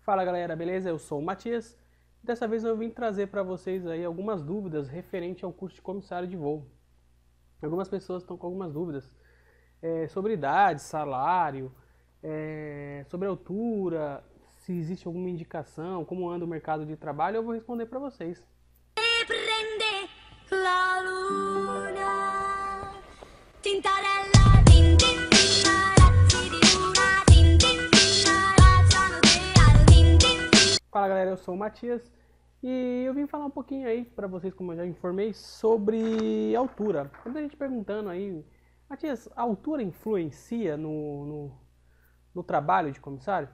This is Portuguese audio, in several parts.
Fala galera, beleza? Eu sou o Matias. Dessa vez eu vim trazer para vocês aí algumas dúvidas referente ao curso de comissário de voo. Algumas pessoas estão com algumas dúvidas sobre idade, salário, sobre altura, se existe alguma indicação, como anda o mercado de trabalho, eu vou responder para vocês. Prende la luna, tintarella, Fala galera, eu sou o Matias e eu vim falar um pouquinho aí para vocês, como eu já informei, sobre altura. Muita gente perguntando aí, Matias, a altura influencia no trabalho de comissário?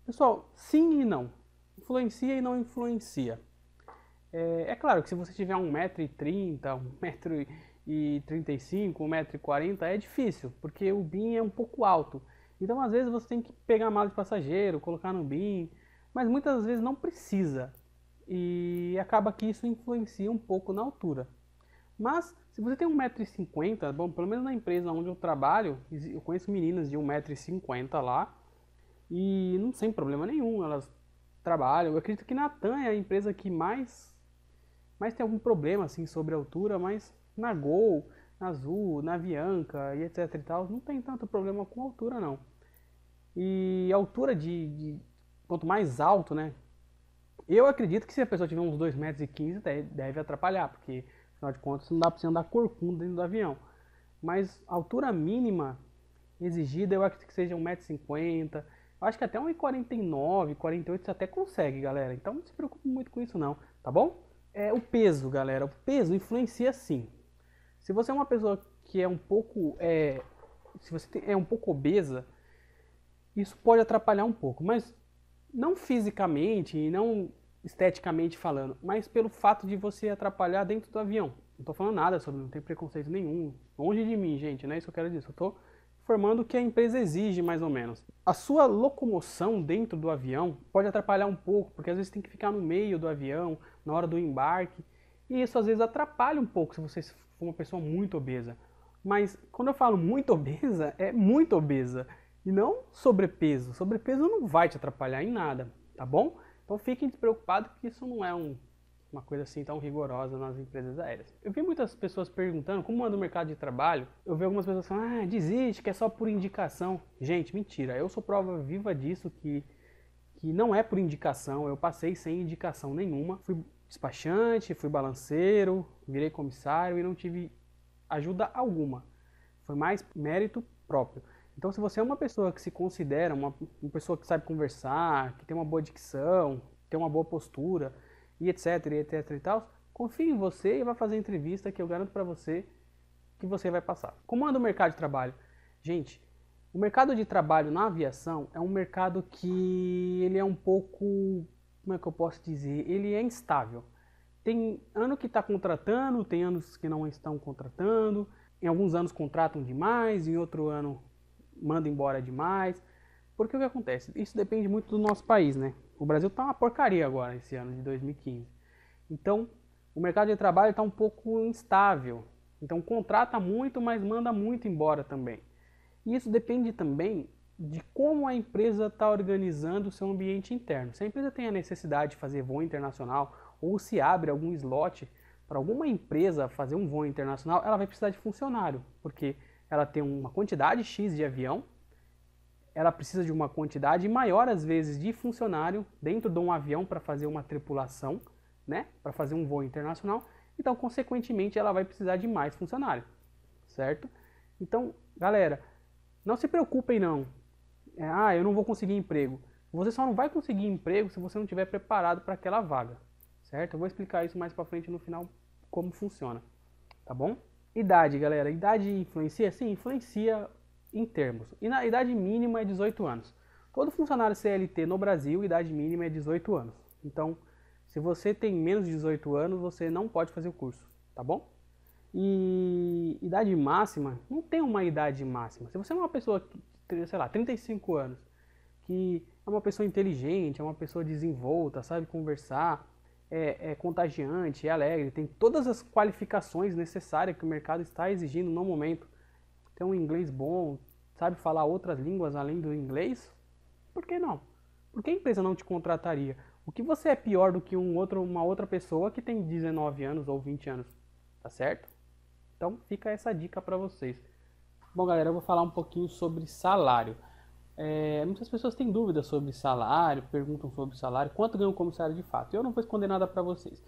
Pessoal, sim e não. Influencia e não influencia. É claro que se você tiver 1,30 m, 1,35 m, 1,40 m, é difícil, porque o BIM é um pouco alto. Então, às vezes, você tem que pegar a mala de passageiro, colocar no BIM, mas muitas vezes não precisa. E acaba que isso influencia um pouco na altura. Mas, se você tem 1,50 m, bom, pelo menos na empresa onde eu trabalho, eu conheço meninas de 1,50 m lá, e não tem problema nenhum, elas trabalham. Eu acredito que na TAM é a empresa que mais tem algum problema assim sobre a altura, mas na Gol, na Azul, na Avianca e etc e tal, não tem tanto problema com altura não. E a altura quanto mais alto, né? Eu acredito que se a pessoa tiver uns 2,15 m deve atrapalhar, porque afinal de contas não dá para você andar corcunda dentro do avião. Mas a altura mínima exigida eu acredito que seja 1,50 m. Eu acho que até 1,49 m, 48 você até consegue, galera. Então não se preocupe muito com isso não, tá bom? O peso, galera. O peso influencia sim. Se você é uma pessoa que é um pouco... se você é um pouco obesa, isso pode atrapalhar um pouco. Mas não fisicamente e não esteticamente falando, mas pelo fato de você atrapalhar dentro do avião. Não tô falando nada sobre, não tem preconceito nenhum. Longe de mim, gente, não é isso que eu quero dizer. Eu tô informando o que a empresa exige, mais ou menos. A sua locomoção dentro do avião pode atrapalhar um pouco, porque às vezes tem que ficar no meio do avião, na hora do embarque, e isso às vezes atrapalha um pouco se você for uma pessoa muito obesa. Mas quando eu falo muito obesa, é muito obesa, e não sobrepeso. Sobrepeso não vai te atrapalhar em nada, tá bom? Então fiquem despreocupados que isso não é uma coisa assim tão rigorosa nas empresas aéreas. Eu vi muitas pessoas perguntando como anda o mercado de trabalho. Eu vi algumas pessoas falando, desiste, que é só por indicação. Gente, mentira. Eu sou prova viva disso, que não é por indicação. Eu passei sem indicação nenhuma. Fui despachante, fui balanceiro, virei comissário e não tive ajuda alguma. Foi mais mérito próprio. Então, se você é uma pessoa que se considera uma pessoa que sabe conversar, que tem uma boa dicção, tem uma boa postura, e etc, e etc e tal, confie em você e vai fazer a entrevista que eu garanto para você que você vai passar. Como anda o mercado de trabalho? Gente, o mercado de trabalho na aviação é um mercado que ele é um pouco, como é que eu posso dizer, ele é instável. Tem ano que está contratando, tem anos que não estão contratando, em alguns anos contratam demais, em outro ano mandam embora demais. Porque o que acontece? Isso depende muito do nosso país, né? O Brasil está uma porcaria agora, esse ano de 2015. Então, o mercado de trabalho está um pouco instável. Então, contrata muito, mas manda muito embora também. E isso depende também de como a empresa está organizando o seu ambiente interno. Se a empresa tem a necessidade de fazer voo internacional, ou se abre algum slot para alguma empresa fazer um voo internacional, ela vai precisar de funcionário, porque ela tem uma quantidade X de avião, ela precisa de uma quantidade maior, às vezes, de funcionário dentro de um avião para fazer uma tripulação, né? Para fazer um voo internacional. Então, consequentemente, ela vai precisar de mais funcionário, certo? Então, galera, não se preocupem não. Eu não vou conseguir emprego. Você só não vai conseguir emprego se você não estiver preparado para aquela vaga, certo? Eu vou explicar isso mais para frente no final, como funciona, tá bom? Idade, galera. Idade influencia? Sim, influencia em termos. E na idade mínima é 18 anos. Todo funcionário CLT no Brasil, idade mínima é 18 anos. Então, se você tem menos de 18 anos, você não pode fazer o curso, tá bom? E idade máxima, não tem uma idade máxima. Se você é uma pessoa que, sei lá, 35 anos, que é uma pessoa inteligente, é uma pessoa desenvolta, sabe conversar, é contagiante, é alegre, tem todas as qualificações necessárias que o mercado está exigindo no momento, tem um inglês bom, sabe falar outras línguas além do inglês, por que não? Por que a empresa não te contrataria? O que você é pior do que uma outra pessoa que tem 19 anos ou 20 anos, tá certo? Então fica essa dica para vocês. Bom, galera, eu vou falar um pouquinho sobre salário. Muitas pessoas têm dúvidas sobre salário, perguntam sobre salário, quanto ganha um comissário de fato. Eu não vou esconder nada para vocês.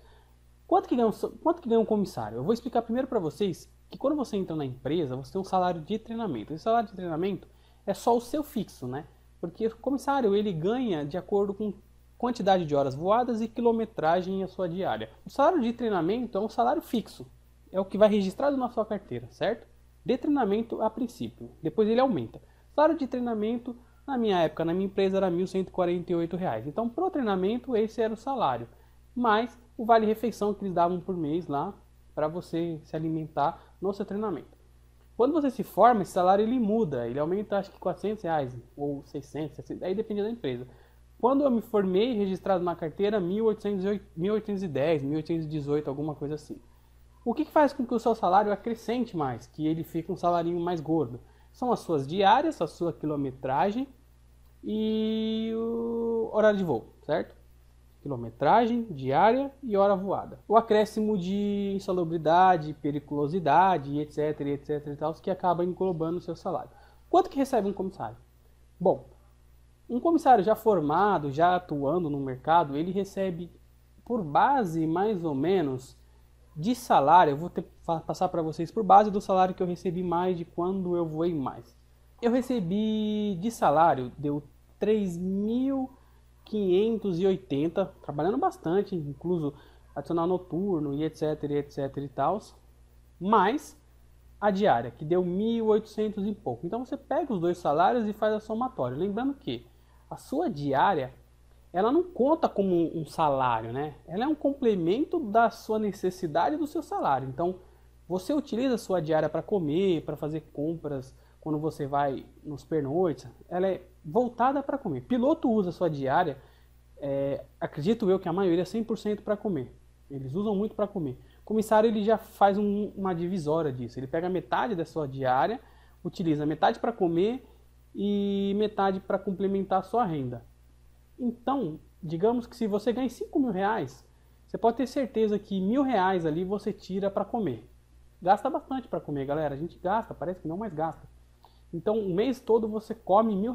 Quanto que ganha um comissário? Eu vou explicar primeiro para vocês que quando você entra na empresa, você tem um salário de treinamento. Esse salário de treinamento é só o seu fixo, né? Porque o comissário ele ganha de acordo com quantidade de horas voadas e quilometragem em a sua diária. O salário de treinamento é um salário fixo, é o que vai registrado na sua carteira, certo? De treinamento a princípio, depois ele aumenta. O salário de treinamento, na minha época, na minha empresa, era R$ 1.148. Então, pro treinamento, esse era o salário. Mais o vale-refeição que eles davam por mês lá, para você se alimentar no seu treinamento. Quando você se forma, esse salário ele muda, ele aumenta acho que R$ 400 ou 600, 700, aí depende da empresa. Quando eu me formei, registrado na carteira, 1.810, 1.818, alguma coisa assim. O que faz com que o seu salário acrescente mais, que ele fique um salarinho mais gordo? São as suas diárias, a sua quilometragem e o horário de voo, certo? Quilometragem, diária e hora voada. O acréscimo de insalubridade, periculosidade, etc, etc e tal, que acaba englobando o seu salário. Quanto que recebe um comissário? Bom, um comissário já formado, já atuando no mercado, ele recebe por base mais ou menos de salário. Eu vou passar para vocês por base do salário que eu recebi mais de quando eu voei mais. Eu recebi de salário, deu 3.580, trabalhando bastante, incluso adicional noturno e etc e tal, mais a diária, que deu 1.800 e pouco. Então você pega os dois salários e faz a somatória. Lembrando que a sua diária, ela não conta como um salário, né? Ela é um complemento da sua necessidade do seu salário. Então, você utiliza a sua diária para comer, para fazer compras, quando você vai nos pernoites, ela é voltada para comer. Piloto usa a sua diária, acredito eu que a maioria é 100% para comer. Eles usam muito para comer. O comissário ele já faz uma divisória disso. Ele pega metade da sua diária, utiliza metade para comer e metade para complementar a sua renda. Então, digamos que se você ganha R$ 5.000, você pode ter certeza que R$ 1.000 ali você tira para comer. Gasta bastante para comer, galera. A gente gasta, parece que não, mas gasta. Então, o mês todo você come R$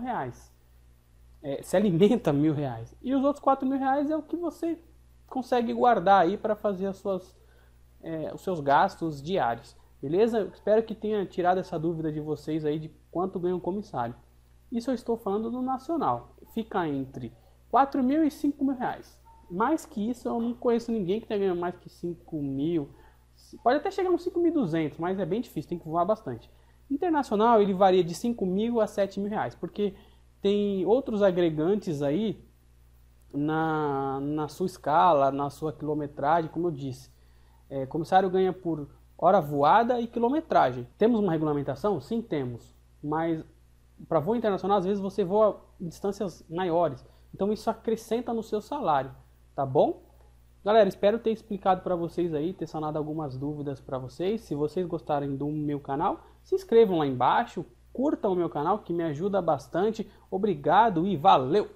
1.000. Se alimenta R$ 1.000. E os outros R$ 4.000 é o que você consegue guardar aí para fazer os seus gastos diários. Beleza? Espero que tenha tirado essa dúvida de vocês aí de quanto ganha um comissário. Isso eu estou falando do nacional. Fica entre R$ 4.000 e R$ 5.000. Mais que isso, eu não conheço ninguém que tenha ganhado mais que 5.000. Pode até chegar a uns 5.200, mas é bem difícil, tem que voar bastante. Internacional, ele varia de 5.000 a R$ 7.000, porque tem outros agregantes aí na sua escala, na sua quilometragem, como eu disse. Comissário ganha por hora voada e quilometragem. Temos uma regulamentação? Sim, temos. Mas para voo internacional, às vezes você voa em distâncias maiores. Então isso acrescenta no seu salário, tá bom? Galera, espero ter explicado para vocês aí, ter sanado algumas dúvidas para vocês. Se vocês gostarem do meu canal, se inscrevam lá embaixo, curtam o meu canal que me ajuda bastante. Obrigado e valeu!